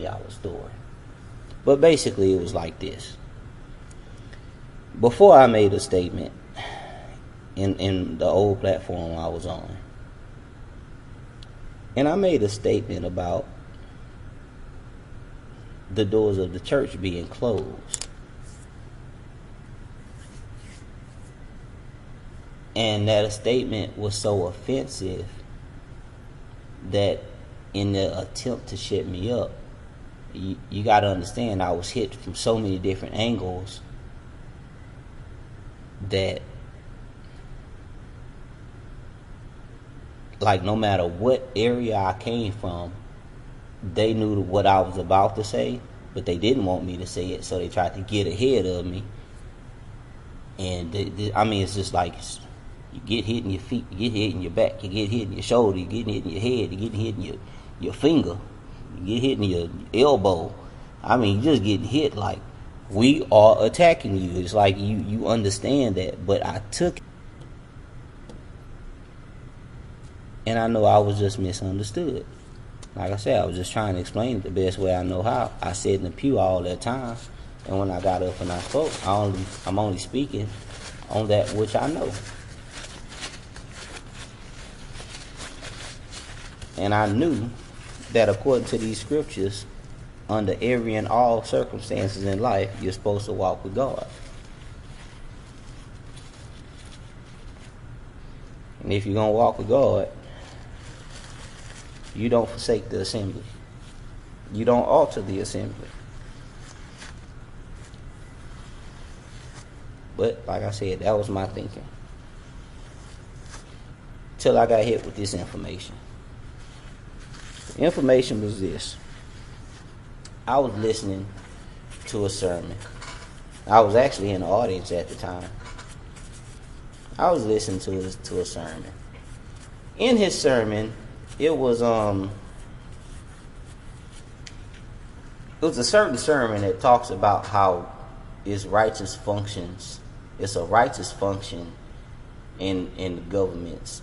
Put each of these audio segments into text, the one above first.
y'all story. But basically it was like this. Before I made a statement in the old platform I was on, and I made a statement about the doors of the church being closed. And that statement was so offensive that in the attempt to shut me up, you got to understand I was hit from so many different angles that, like, no matter what area I came from, they knew what I was about to say, but they didn't want me to say it, so they tried to get ahead of me. And it's just like, you get hit in your feet, you get hit in your back, you get hit in your shoulder, you get hit in your head, you get hit in your finger, you get hit in your elbow. You just getting hit like we are attacking you. It's like you understand that, but I took it. And I know I was just misunderstood. Like I said, I was just trying to explain it the best way I know how. I sat in the pew all that time, and when I got up and I spoke, I'm only speaking on that which I know. And I knew that according to these scriptures, under every and all circumstances in life, you're supposed to walk with God. And if you're going to walk with God, you don't forsake the assembly. You don't alter the assembly. But like I said, that was my thinking. Till I got hit with this information. The information was this. I was listening to a sermon. I was actually in the audience at the time. I was listening to a sermon. In his sermon, it was a certain sermon that talks about how it's righteous functions. It's a righteous function in the governments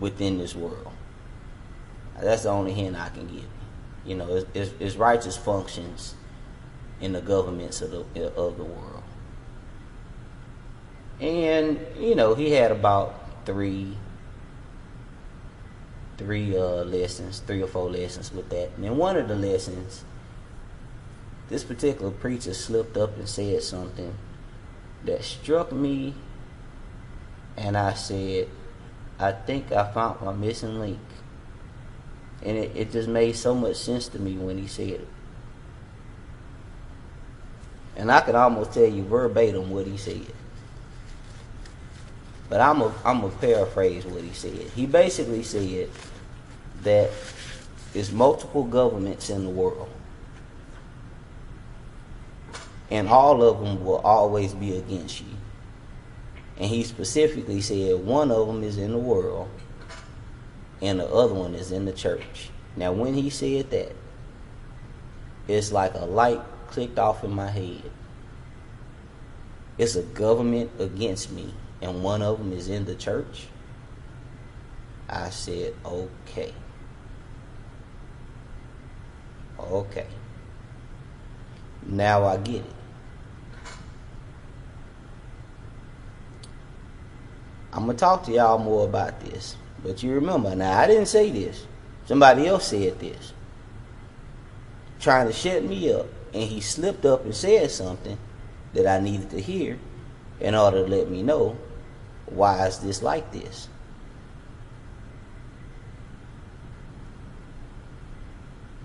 within this world. That's the only hint I can give. It's righteous functions in the governments of the world. And he had about three lessons, 3 or 4 lessons with that. And in one of the lessons, this particular preacher slipped up and said something that struck me, and I said, I think I found my missing link. And it just made so much sense to me when he said it. And I could almost tell you verbatim what he said. But I'm a paraphrase what he said. He basically said that there's multiple governments in the world, and all of them will always be against you. And he specifically said one of them is in the world, and the other one is in the church. Now, when he said that, it's like a light clicked off in my head. It's a government against me, and one of them is in the church. I said, okay. Now I get it. I'm going to talk to y'all more about this. But you remember, now I didn't say this. Somebody else said this. Trying to shut me up. And he slipped up and said something that I needed to hear in order to let me know why is this like this.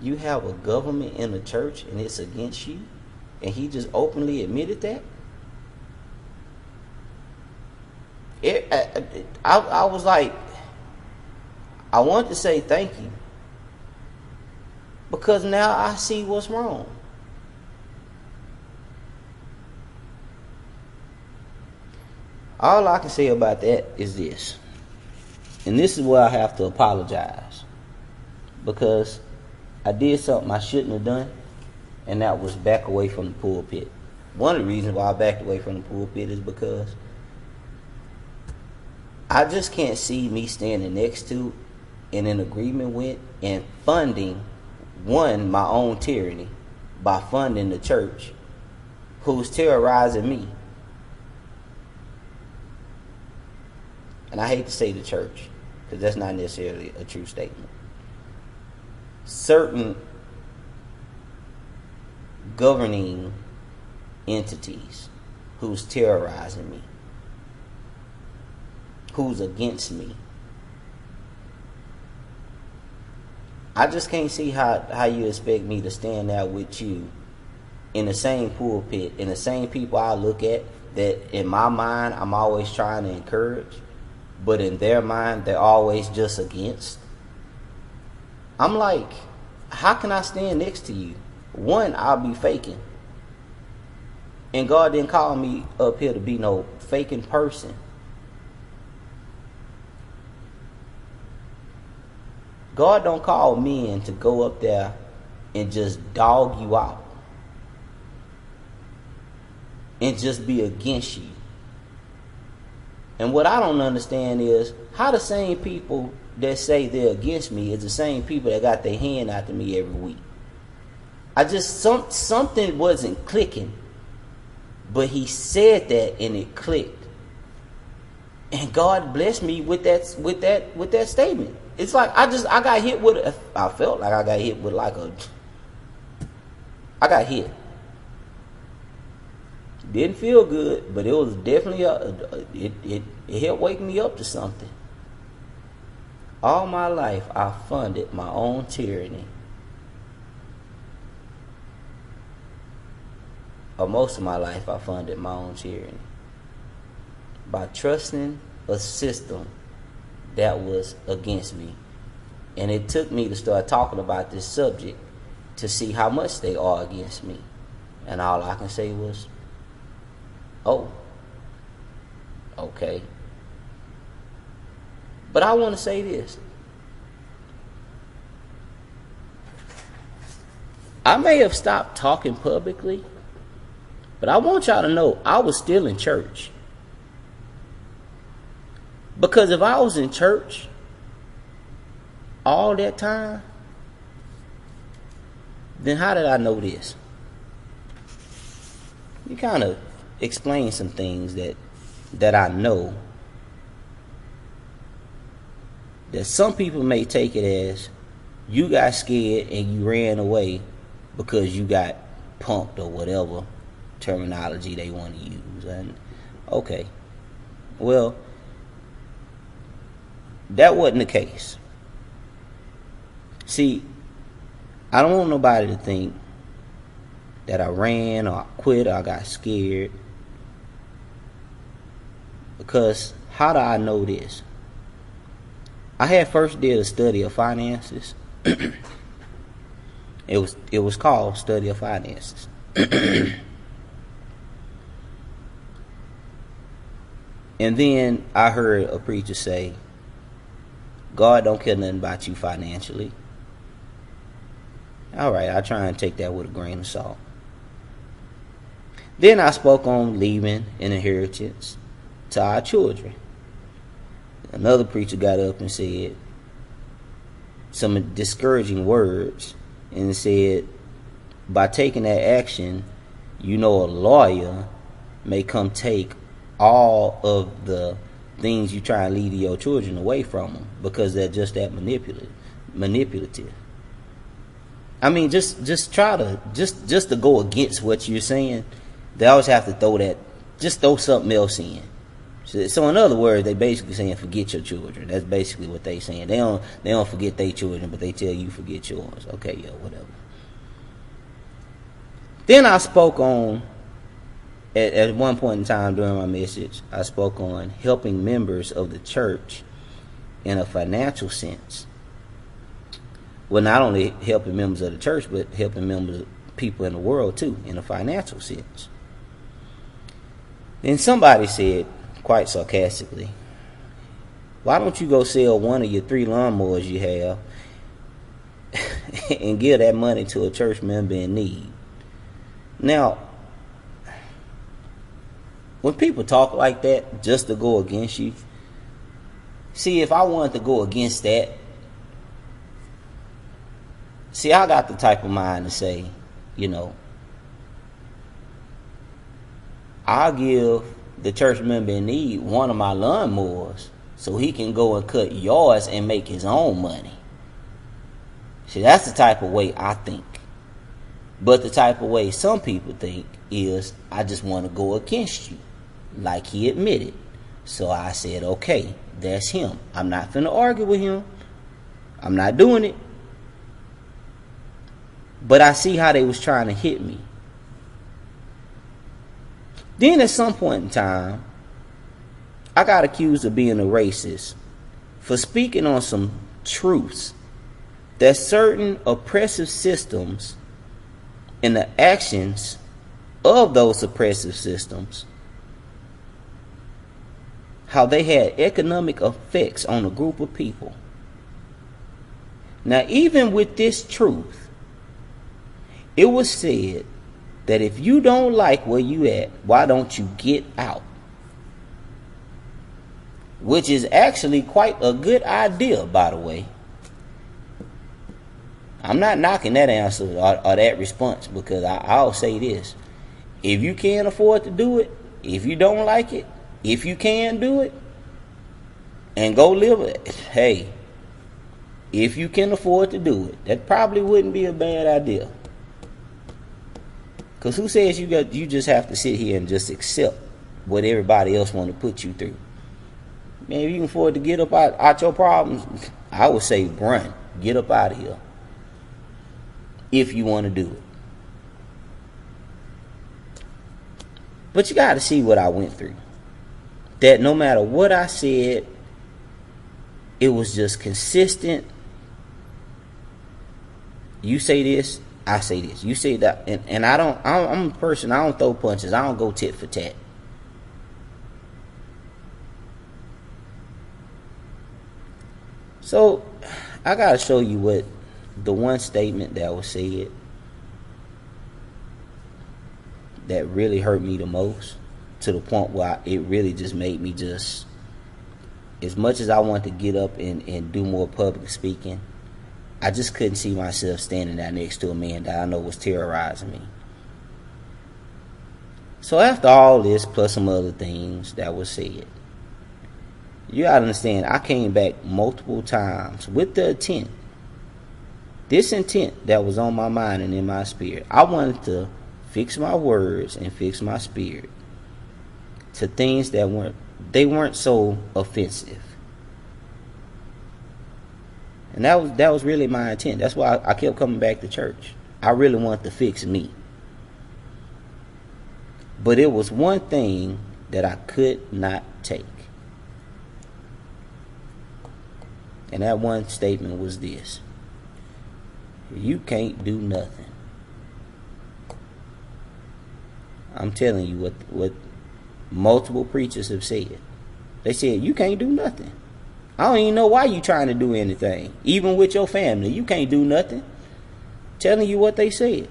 You have a government in the church and it's against you, and he just openly admitted that. I was like, I wanted to say thank you, because now I see what's wrong. All I can say about that is this, and this is where I have to apologize, because I did something I shouldn't have done, and that was back away from the pulpit. One of the reasons why I backed away from the pulpit is because I just can't see me standing next to and in agreement with and funding, one, my own tyranny by funding the church who's terrorizing me. And I hate to say the church, because that's not necessarily a true statement. Certain governing entities who's terrorizing me, who's against me. I just can't see how you expect me to stand there with you in the same pulpit, in the same people I look at, that in my mind I'm always trying to encourage, but in their mind they're always just against. I'm like, how can I stand next to you? One, I'll be faking. And God didn't call me up here to be no faking person. God don't call men to go up there and just dog you out and just be against you. And what I don't understand is how the same people that say they're against me is the same people that got their hand out to me every week. I just, something wasn't clicking, but he said that and it clicked. And God blessed me with that statement. It's like I got hit with I felt like I got hit with I got hit. Didn't feel good, but it was definitely it helped wake me up to something. All my life I funded my own tyranny. Or most of my life I funded my own tyranny by trusting a system that was against me. And it took me to start talking about this subject to see how much they are against me. And all I can say was, oh, okay. But I want to say this. I may have stopped talking publicly, but I want y'all to know I was still in church. Because if I was in church all that time, then how did I know this? You kind of explain some things that I know that some people may take it as you got scared and you ran away because you got punked or whatever terminology they want to use. And okay, well, that wasn't the case. See, I don't want nobody to think that I ran or I quit or I got scared. Because how do I know this? I had first did a study of finances. It was called Study of Finances. And then I heard a preacher say, God don't care nothing about you financially. All right, I try and take that with a grain of salt. Then I spoke on leaving an inheritance to our children. Another preacher got up and said some discouraging words and said, by taking that action, you know, a lawyer may come take all of the things you try and lead your children away from them because they're just that manipulative. I mean, just try to just to go against what you're saying. They always have to throw something else in. So in other words, they basically saying forget your children. That's basically what they saying. They don't forget their children, but they tell you forget yours. Okay, yeah, whatever. Then I spoke on at one point in time during my message, I spoke on helping members of the church in a financial sense. Well, not only helping members of the church, but helping people in the world too, in a financial sense. Then somebody said, quite sarcastically, why don't you go sell one of your 3 lawnmowers you have and give that money to a church member in need? Now, when people talk like that just to go against you, see, if I wanted to go against that, See, I got the type of mind to say, you know, I'll give the church member in need one of my lawnmowers so he can go and cut yards and make his own money. See, that's the type of way I think. But the type of way some people think is, I just want to go against you, like he admitted. So I said, okay, that's him. I'm not finna argue with him. I'm not doing it. But I see how they was trying to hit me. Then at some point in time, I got accused of being a racist for speaking on some truths that certain oppressive systems and the actions of those oppressive systems, how they had economic effects on a group of people. Now, even with this truth, it was said that if you don't like where you at, why don't you get out? Which is actually quite a good idea, by the way. I'm not knocking that answer or that response, because I'll say this. If you can't afford to do it, if you don't like it, if you can do it, and go live it, hey, if you can afford to do it, that probably wouldn't be a bad idea. Because who says you just have to sit here and just accept what everybody else want to put you through? Man, if you can afford to get up out your problems, I would say run. Get up out of here. If you want to do it. But you got to see what I went through. That no matter what I said, it was just consistent. You say this, I say this. You say that, and I'm a person, I don't throw punches. I don't go tit for tat. So, I got to show you what the one statement that was said that really hurt me the most, to the point where it really just made me just, as much as I want to get up and do more public speaking, I just couldn't see myself standing there next to a man that I know was terrorizing me. So after all this, plus some other things that was said, you gotta understand, I came back multiple times with the intent, this intent that was on my mind and in my spirit. I wanted to fix my words and fix my spirit to things that weren't so offensive. And that was really my intent. That's why I kept coming back to church. I really wanted to fix me. But it was one thing that I could not take. And that one statement was this: you can't do nothing. I'm telling you what multiple preachers have said. They said, you can't do nothing. I don't even know why you trying to do anything. Even with your family, you can't do nothing. Telling you what they said.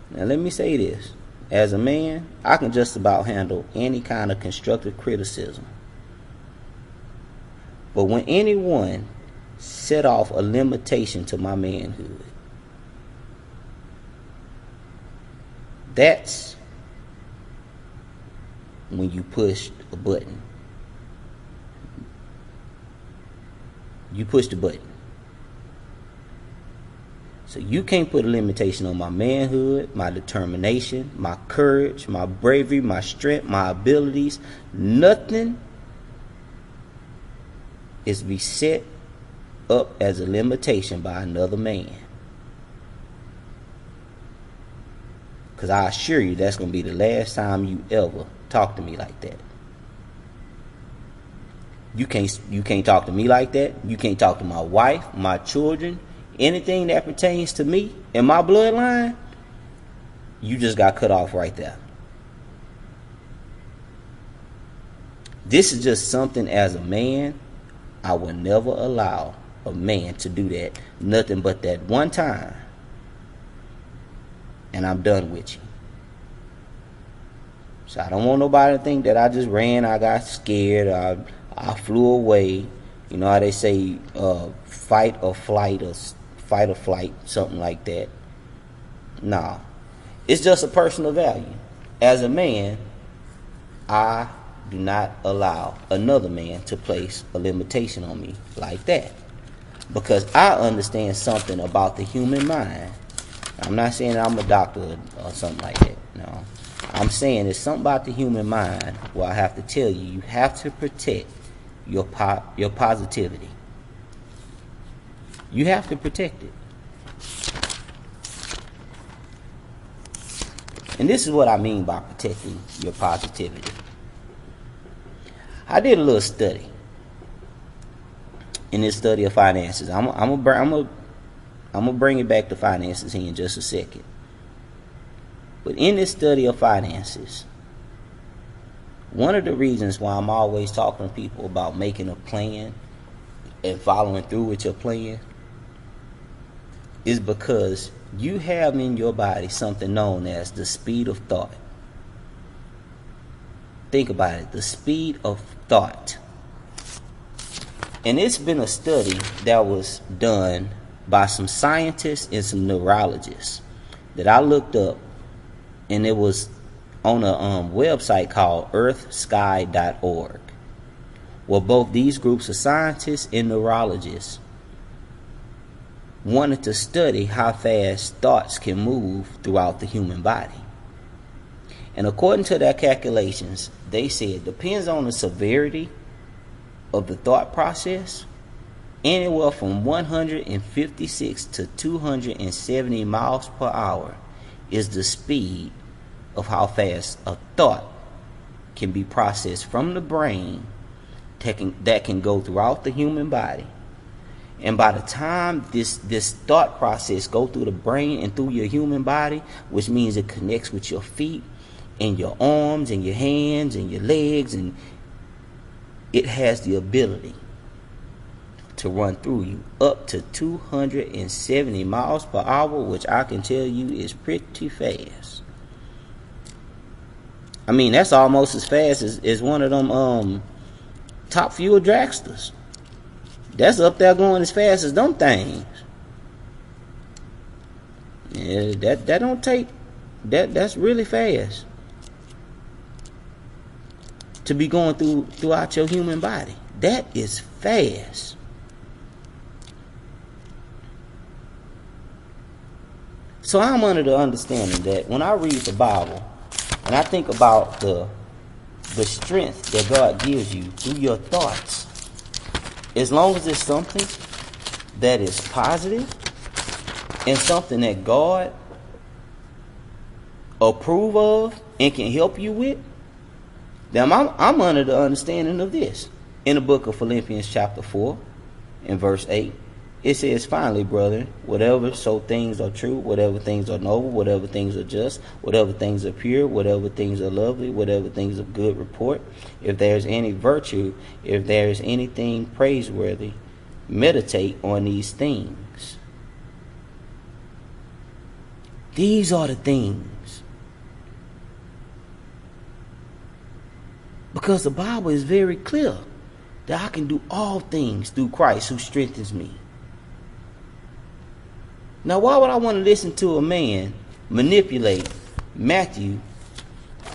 Now let me say this. As a man, I can just about handle any kind of constructive criticism. But when anyone set off a limitation to my manhood, that's when you push a button. You push the button. So you can't put a limitation on my manhood, my determination, my courage, my bravery, my strength, my abilities. Nothing is to be set up as a limitation by another man. Because I assure you, that's going to be the last time you ever talk to me like that. You can't talk to me like that. You can't talk to my wife, my children, anything that pertains to me and my bloodline. You just got cut off right there. This is just something, as a man, I will never allow a man to do that. Nothing but that one time. And I'm done with you. So I don't want nobody to think that I just ran, I got scared, I flew away. You know how they say fight or flight or fight or flight, something like that. Nah. It's just a personal value. As a man, I do not allow another man to place a limitation on me like that. Because I understand something about the human mind. I'm not saying I'm a doctor or something like that. No. I'm saying there's something about the human mind where I have to tell you, you have to protect your positivity. You have to protect it. And this is what I mean by protecting your positivity. I did a little study in this study of finances. I'm gonna bring it back to finances here in just a second. But in this study of finances, one of the reasons why I'm always talking to people about making a plan and following through with your plan is because you have in your body something known as the speed of thought. Think about it, the speed of thought. And it's been a study that was done by some scientists and some neurologists that I looked up, and it was on a website called earthsky.org, where both these groups of scientists and neurologists wanted to study how fast thoughts can move throughout the human body. And according to their calculations, they said it depends on the severity of the thought process. Anywhere from 156 to 270 miles per hour is the speed of how fast a thought can be processed from the brain that can go throughout the human body. And by the time this thought process go through the brain and through your human body, which means it connects with your feet and your arms and your hands and your legs, and it has the ability to run through you up to 270 miles per hour, which I can tell you is pretty fast. I mean, that's almost as fast as one of them top fuel dragsters. That's up there going as fast as them things. Yeah, that don't take that's really fast to be going throughout your human body. That is fast. So I'm under the understanding that when I read the Bible and I think about the strength that God gives you through your thoughts, as long as it's something that is positive and something that God approve of and can help you with, then I'm under the understanding of this. In the book of Philippians chapter 4 and verse 8, it says, finally, brethren, whatever so things are true, whatever things are noble, whatever things are just, whatever things are pure, whatever things are lovely, whatever things of good report, if there's any virtue, if there's anything praiseworthy, meditate on these things. These are the things. Because the Bible is very clear that I can do all things through Christ who strengthens me. Now, why would I want to listen to a man manipulate Matthew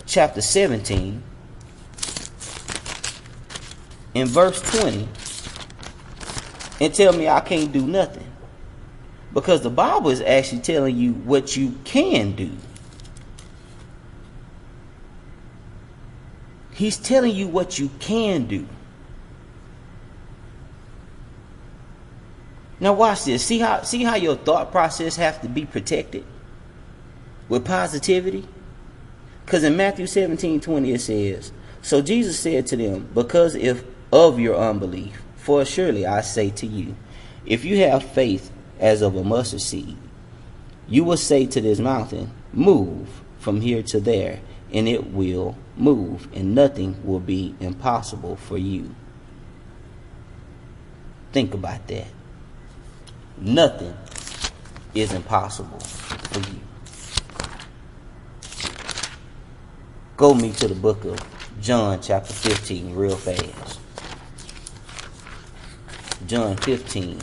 chapter 17 in verse 20 and tell me I can't do nothing? Because the Bible is actually telling you what you can do. He's telling you what you can do. Now watch this. See how your thought process has to be protected with positivity? Because in Matthew 17:20 it says, so Jesus said to them, because of your unbelief, for surely I say to you, if you have faith as of a mustard seed, you will say to this mountain, move from here to there, and it will move, and nothing will be impossible for you. Think about that. Nothing is impossible for you. Go me to the book of John chapter 15 real fast. John 15,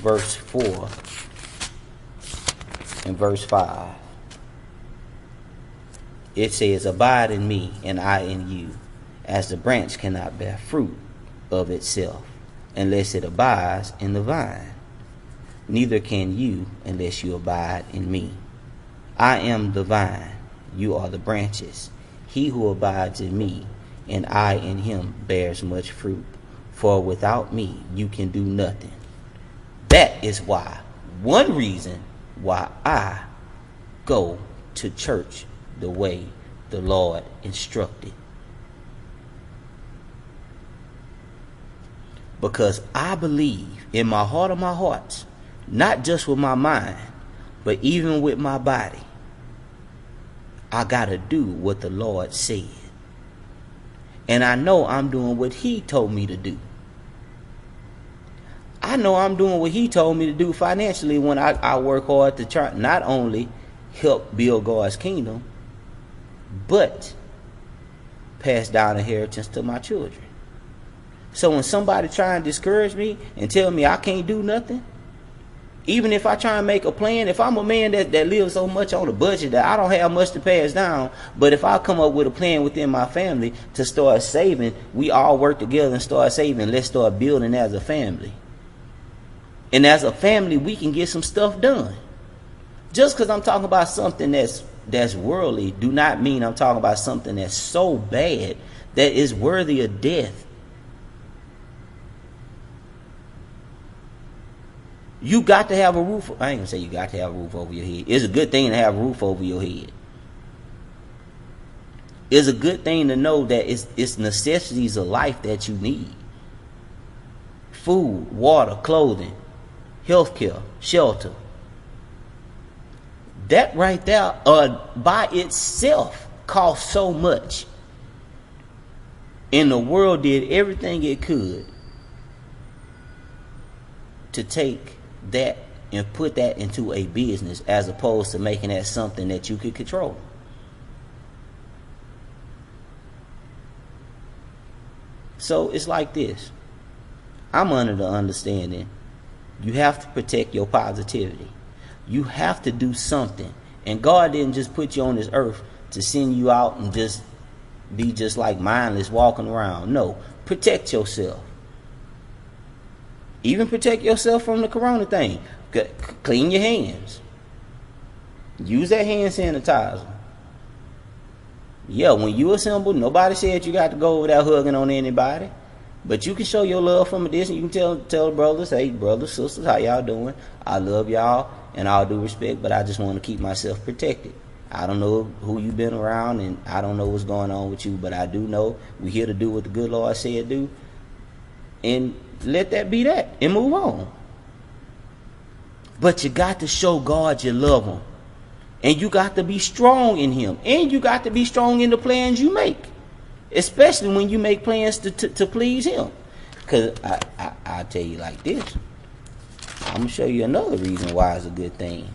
verse 4 and verse 5. It says, abide in me, and I in you, as the branch cannot bear fruit of itself, unless it abides in the vine. Neither can you, unless you abide in me. I am the vine, you are the branches. He who abides in me, and I in him, bears much fruit. For without me, you can do nothing. That is why, one reason why I go to church the way the Lord instructed. Because I believe in my heart of my hearts, not just with my mind, but even with my body, I gotta do what the Lord said. And I know I'm doing what he told me to do. I know I'm doing what he told me to do financially when I work hard to try not only help build God's kingdom, but pass down inheritance to my children. So when somebody try and discourage me and tell me I can't do nothing, even if I try and make a plan, if I'm a man that lives so much on a budget that I don't have much to pass down, but if I come up with a plan within my family to start saving, we all work together and start saving. Let's start building as a family. And as a family, we can get some stuff done. Just because I'm talking about something that's worldly, do not mean I'm talking about something that's so bad that is worthy of death. You got to have a roof. I ain't gonna say you got to have a roof over your head. It's a good thing to have a roof over your head. It's a good thing to know that it's necessities of life that you need. Food, water, clothing, healthcare, shelter. That right there by itself costs so much. And the world did everything it could to take that and put that into a business as opposed to making that something that you could control. So it's like this. I'm under the understanding you have to protect your positivity. You have to do something. And God didn't just put you on this earth to send you out and just be just like mindless walking around. No, protect yourself. Even protect yourself from the corona thing. Clean your hands. Use that hand sanitizer. Yeah, when you assemble, nobody said you got to go without hugging on anybody. But you can show your love from a distance. You can tell the brothers, hey, brothers, sisters, how y'all doing? I love y'all and all due respect, but I just want to keep myself protected. I don't know who you've been around, and I don't know what's going on with you, but I do know we're here to do what the good Lord said do. And let that be that and move on. But you got to show God you love him. And you got to be strong in him. And you got to be strong in the plans you make. Especially when you make plans to please him. Because I'll tell you like this. I'm going to show you another reason why it's a good thing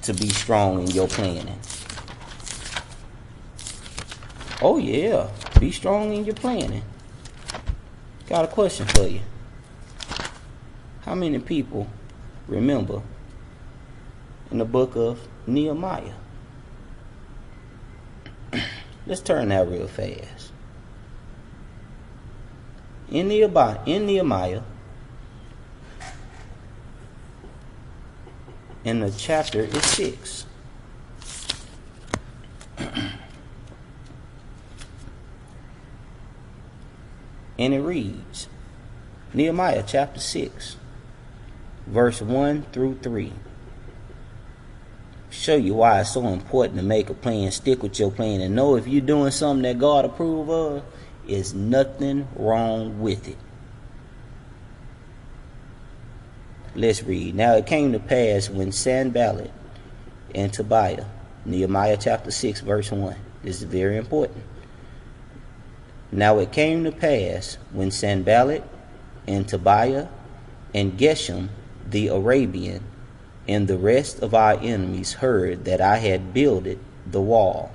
to be strong in your planning. Oh yeah, be strong in your planning. Got a question for you. How many people remember in the book of Nehemiah? Let's turn that real fast. In Nehemiah, and the chapter is 6. And it reads, Nehemiah chapter 6, verse 1 through 3. Show you why it's so important to make a plan, stick with your plan, and know if you're doing something that God approves of, there's nothing wrong with it. Let's read. Now it came to pass when Sanballat and Tobiah, Nehemiah chapter 6, verse 1. This is very important. Now it came to pass when Sanballat and Tobiah and Geshem the Arabian and the rest of our enemies heard that I had builded the wall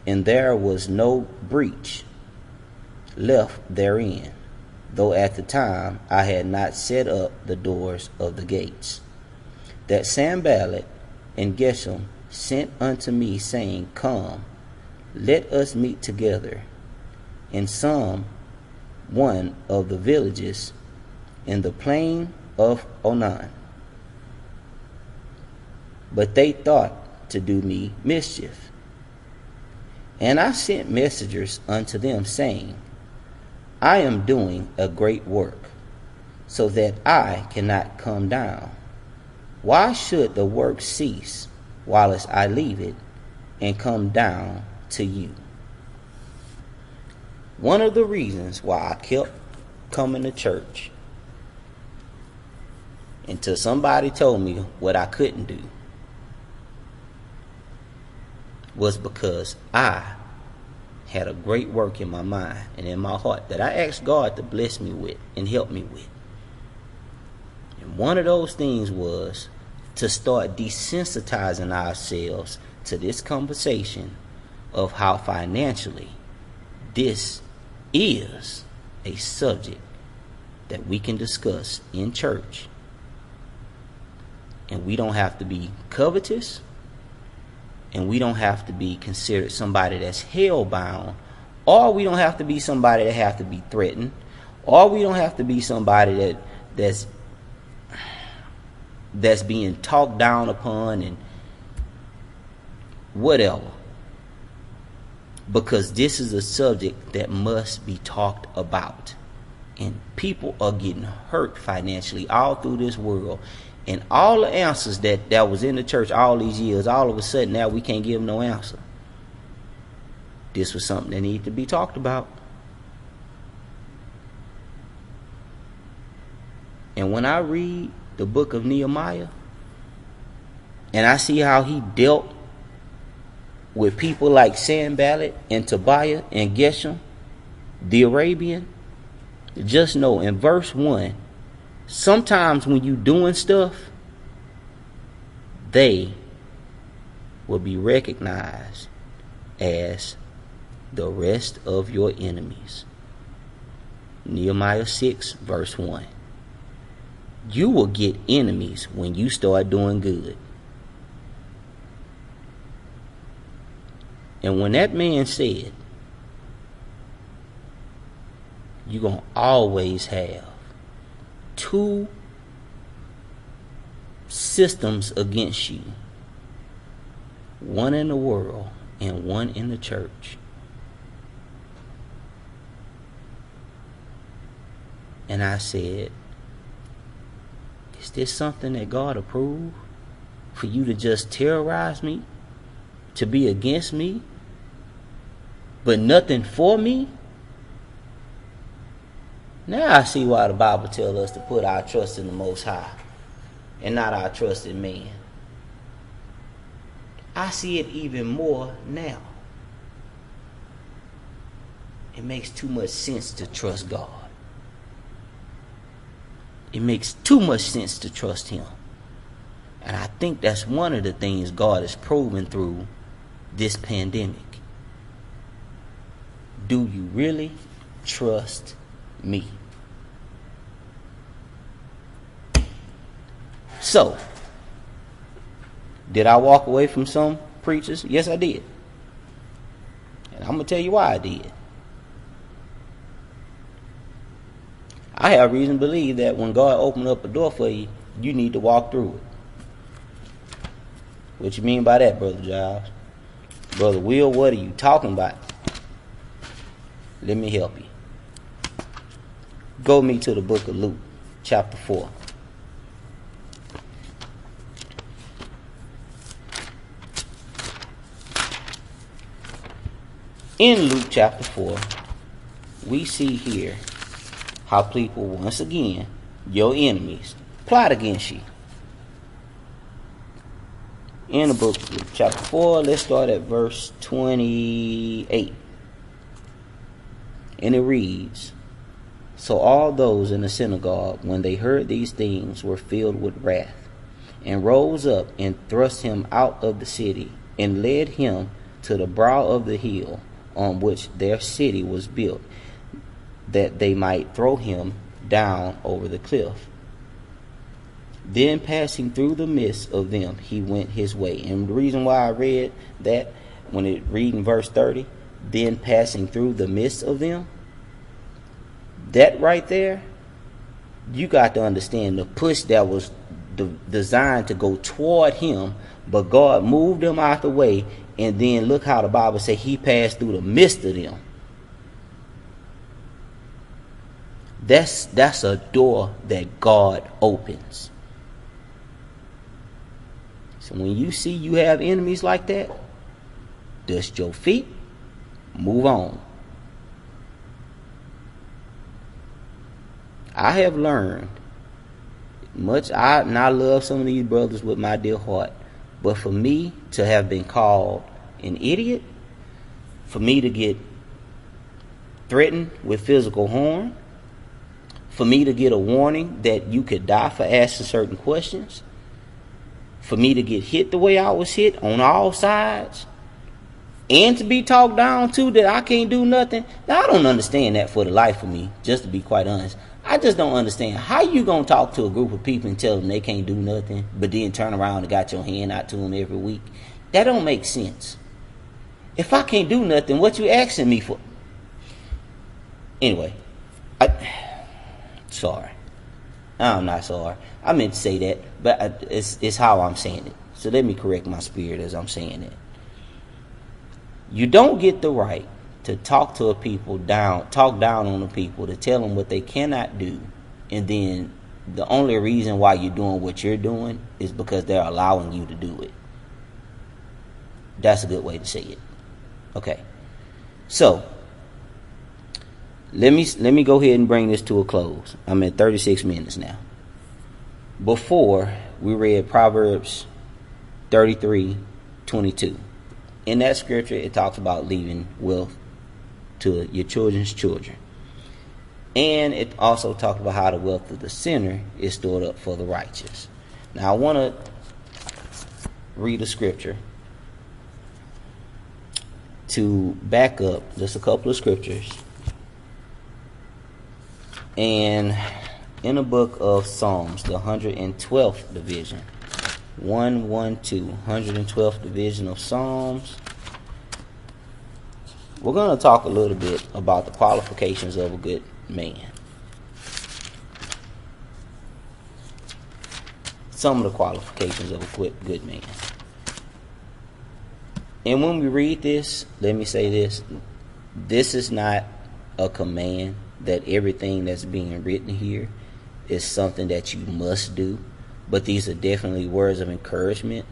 and there was no breach left therein, though at the time I had not set up the doors of the gates. That Sanballat and Geshem sent unto me, saying, Come, let us meet together in some one of the villages in the plain of Onan. But they thought to do me mischief. And I sent messengers unto them, saying, I am doing a great work, so that I cannot come down. Why should the work cease whilst I leave it and come down to you? One of the reasons why I kept coming to church until somebody told me what I couldn't do was because I had a great work in my mind and in my heart that I asked God to bless me with and help me with. And one of those things was to start desensitizing ourselves to this conversation of how financially this is a subject that we can discuss in church. And we don't have to be covetous, and we don't have to be considered somebody that's hell-bound, or we don't have to be somebody that have to be threatened, or we don't have to be somebody that's being talked down upon and whatever. Because this is a subject that must be talked about. And people are getting hurt financially all through this world. And all the answers that was in the church all these years, all of a sudden now we can't give no answer. This was something that needed to be talked about. And when I read the book of Nehemiah, and I see how he dealt with people like Sanballat and Tobiah and Geshem, the Arabian, just know in verse 1, sometimes when you doing stuff, they will be recognized as the rest of your enemies. Nehemiah 6 verse 1. You will get enemies when you start doing good. And when that man said, you're going to always have two systems against you, one in the world and one in the church. And I said, is this something that God approved? For you to just terrorize me? To be against me? But nothing for me? Now I see why the Bible tells us to put our trust in the Most High and not our trust in man. I see it even more now. It makes too much sense to trust God. It makes too much sense to trust Him. And I think that's one of the things God has proven through this pandemic. Do you really trust me? So, did I walk away from some preachers? Yes, I did. And I'm going to tell you why I did. I have reason to believe that when God opened up a door for you, you need to walk through it. What you mean by that, Brother Giles? Brother Will, what are you talking about? Let me help you. Go me to the book of Luke, chapter 4. In Luke chapter 4, we see here how people, once again, your enemies, plot against you. In the book of Luke chapter 4, let's start at verse 28. And it reads, So all those in the synagogue, when they heard these things, were filled with wrath, and rose up and thrust him out of the city, and led him to the brow of the hill on which their city was built, that they might throw him down over the cliff. Then passing through the midst of them, he went his way. And the reason why I read that, when it read in verse 30, then passing through the midst of them, that right there, you got to understand the push that was designed to go toward him, but God moved them out the way, and then look how the Bible says he passed through the midst of them. That's a door that God opens. So when you see you have enemies like that, dust your feet, move on. I have learned much. I love some of these brothers with my dear heart, but for me to have been called an idiot, for me to get threatened with physical harm, for me to get a warning that you could die for asking certain questions, for me to get hit the way I was hit on all sides, and to be talked down to that I can't do nothing. Now, I don't understand that for the life of me, just to be quite honest. I just don't understand how you gonna talk to a group of people and tell them they can't do nothing, but then turn around and got your hand out to them every week. That don't make sense. If I can't do nothing, what you asking me for? Anyway, sorry. I'm not sorry. I meant to say that, but it's how I'm saying it. So let me correct my spirit as I'm saying it. You don't get the right to talk to a people down, talk down on the people, to tell them what they cannot do, and then the only reason why you're doing what you're doing is because they're allowing you to do it. That's a good way to say it. Okay. So let me go ahead and bring this to a close. I'm at 36 minutes now. Before, we read Proverbs 33:22. In that scripture, it talks about leaving wealth to your children's children. And it also talks about how the wealth of the sinner is stored up for the righteous. Now, I want to read a scripture to back up just a couple of scriptures. And in the book of Psalms, the 112th division, 112th division of Psalms, we're going to talk a little bit about the qualifications of a good man. Some of the qualifications of a good man. And when we read this, let me say this. This is not a command that everything that's being written here is something that you must do. But these are definitely words of encouragement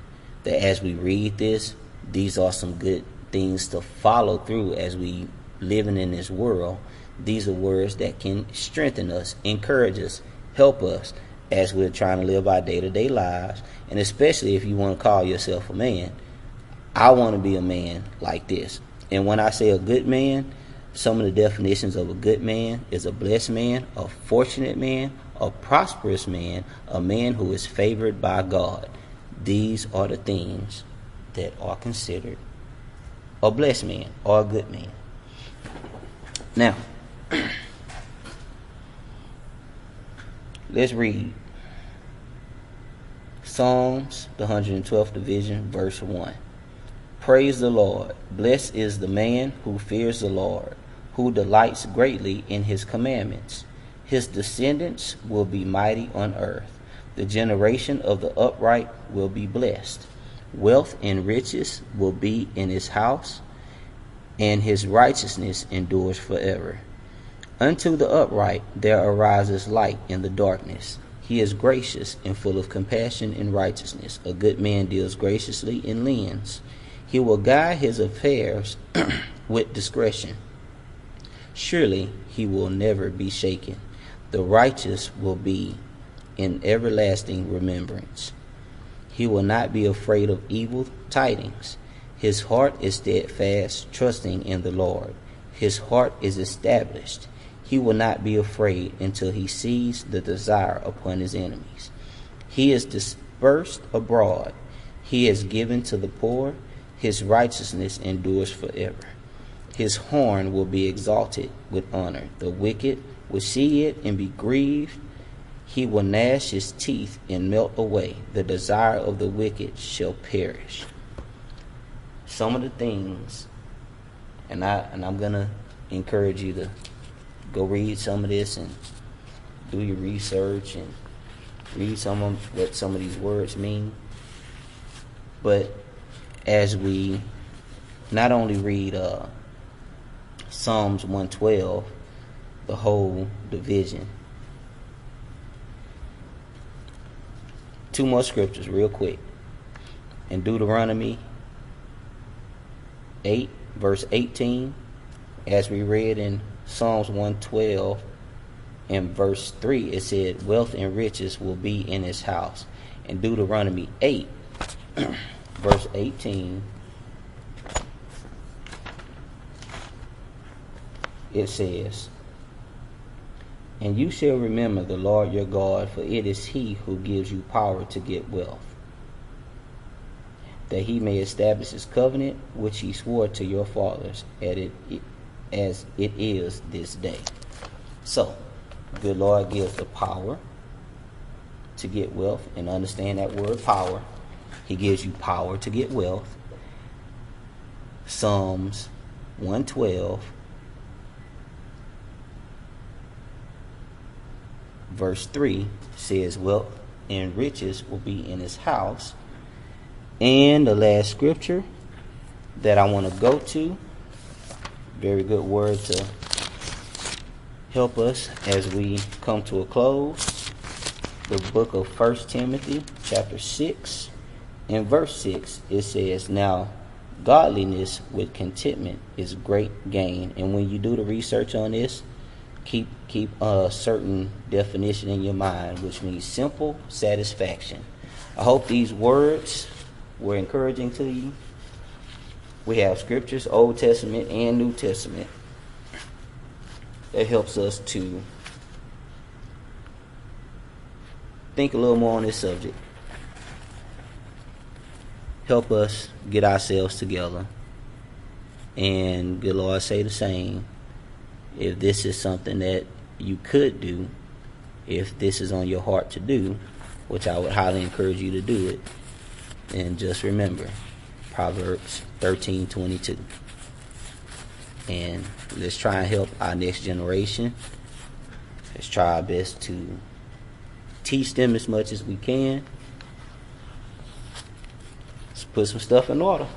that as we read this, these are some good things to follow through as we living in this world. These are words that can strengthen us, encourage us, help us as we're trying to live our day-to-day lives. And especially if you want to call yourself a man, I want to be a man like this. And when I say a good man, some of the definitions of a good man is a blessed man, a fortunate man, a prosperous man, a man who is favored by God. These are the things that are considered a blessed man or a good man. Now, let's read Psalms, the 112th division, verse 1. Praise the Lord. Blessed is the man who fears the Lord, who delights greatly in his commandments. His descendants will be mighty on earth. The generation of the upright will be blessed. Wealth and riches will be in his house, and his righteousness endures forever. Unto the upright there arises light in the darkness. He is gracious and full of compassion and righteousness. A good man deals graciously and lends. He will guide his affairs with discretion. Surely he will never be shaken. The righteous will be in everlasting remembrance. He will not be afraid of evil tidings. His heart is steadfast, trusting in the Lord. His heart is established. He will not be afraid until he sees the desire upon his enemies. He is dispersed abroad. He is given to the poor. His righteousness endures forever. His horn will be exalted with honor. The wicked will see it and be grieved. He will gnash his teeth and melt away. The desire of the wicked shall perish. Some of the things, and I'm gonna encourage you to go read some of this and do your research and read some of what some of these words mean. But as we not only read Psalms 112, the whole division. Two more scriptures real quick. In Deuteronomy 8 verse 18, as we read in Psalms 112 and verse 3, it said, wealth and riches will be in his house. In Deuteronomy 8 verse 18, it says, and you shall remember the Lord your God, for it is he who gives you power to get wealth, that he may establish his covenant, which he swore to your fathers, as it is this day. So, the Lord gives the power to get wealth, and understand that word power. He gives you power to get wealth. Psalms 112 verse 3 says wealth and riches will be in his house. And the last scripture that I want to go to, very good word to help us as we come to a close, the book of 1 Timothy chapter 6 and verse 6. It says, now godliness with contentment is great gain. And when you do the research on this, keep a certain definition in your mind, which means simple satisfaction. I hope these words were encouraging to you. We have scriptures, Old Testament and New Testament, that helps us to think a little more on this subject. Help us get ourselves together. And good Lord say the same. If this is something that you could do, if this is on your heart to do, which I would highly encourage you to do it, then just remember Proverbs 13:22. And let's try and help our next generation. Let's try our best to teach them as much as we can. Let's put some stuff in order.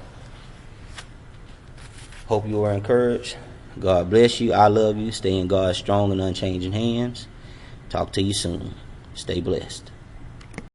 Hope you were encouraged. God bless you. I love you. Stay in God's strong and unchanging hands. Talk to you soon. Stay blessed.